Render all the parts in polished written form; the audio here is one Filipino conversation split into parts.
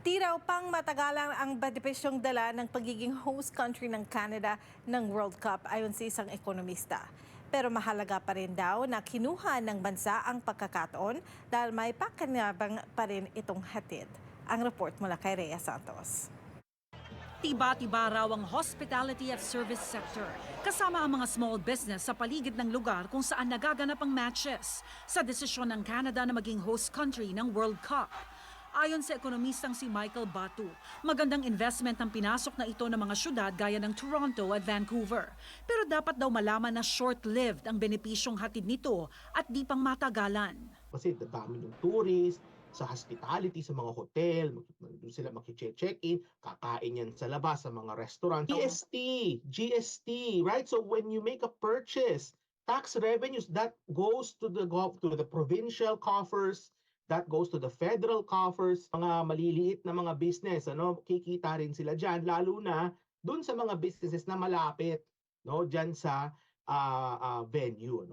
Tiraw pang matagalan ang benepisyong dala ng pagiging host country ng Canada ng World Cup ayon sa isang ekonomista. Pero mahalaga pa rin daw na kinuha ng bansa ang pagkakataon dahil may pakinabang pa rin itong hatid. Ang report mula kay Rhea Santos. Tiba-tiba raw ang hospitality at service sector, kasama ang mga small business sa paligid ng lugar kung saan nagaganap ang matches sa desisyon ng Canada na maging host country ng World Cup. Ayon sa ekonomistang si Michael Batu, magandang investment ang pinasok na ito ng mga syudad gaya ng Toronto at Vancouver. Pero dapat daw malaman na short-lived ang benepisyong hatid nito at di pang matagalan. Kasi dami ng tourist, sa hospitality, sa mga hotel, doon sila maki-check-in, kakain yan sa labas, sa mga restaurant. GST, right? So when you make a purchase, tax revenues, that goes to the provincial coffers, that goes to the federal coffers. Mga maliliit na mga business, kikita rin sila dyan, lalo na doon sa mga businesses na malapit, dyan sa venue.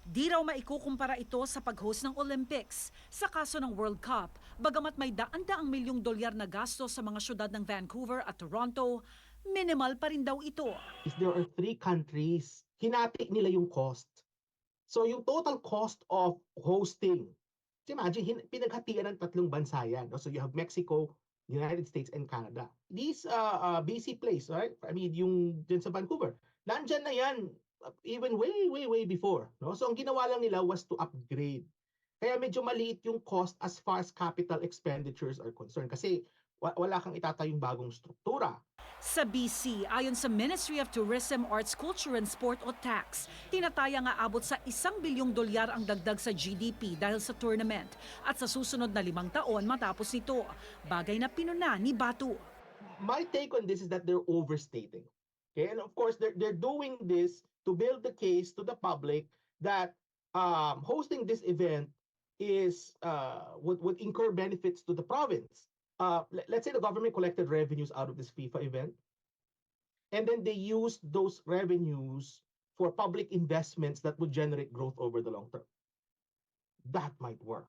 Di raw maikukumpara ito sa pag-host ng Olympics. Sa kaso ng World Cup, bagamat may daan-daang milyong dolyar na gasto sa mga syudad ng Vancouver at Toronto, minimal pa rin daw ito. If there are 3 countries, hinati nila yung cost. So yung total cost of hosting, imagine, pinaghatian ng 3 bansa yan. So you have Mexico, United States, and Canada. These BC place, right? I mean, yung dyan sa Vancouver, nandyan na yan even way before. So ang ginawa lang nila was to upgrade. Kaya medyo maliit yung cost as far as capital expenditures are concerned. Kasi wala kang itatayong bagong struktura. Sa BC, ayon sa Ministry of Tourism, Arts, Culture and Sport o TAX, tinataya nga abot sa $1 bilyong ang dagdag sa GDP dahil sa tournament at sa susunod na 5 taon matapos nito. Bagay na pinuna ni Batu. My take on this is that they're overstating. Okay? And of course, they're doing this to build the case to the public that hosting this event is would incur benefits to the province. Let's say the government collected revenues out of this FIFA event, and then they used those revenues for public investments that would generate growth over the long term. That might work,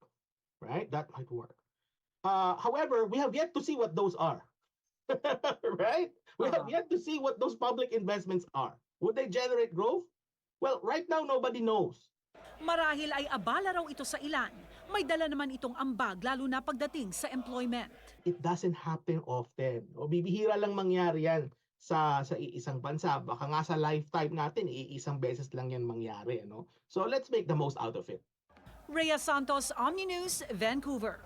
right? That might work. However, we have yet to see what those are, right? We have yet to see what those public investments are. Would they generate growth? Well, right now, nobody knows. Marahil ay abala raw ito sa ilan. May dala naman itong ambag lalo na pagdating sa employment. It doesn't happen often. O bibihira lang mangyari yan sa isang bansa. Baka nga sa lifetime natin, isang beses lang yan mangyari. So let's make the most out of it. Rhea Santos, Omni News, Vancouver.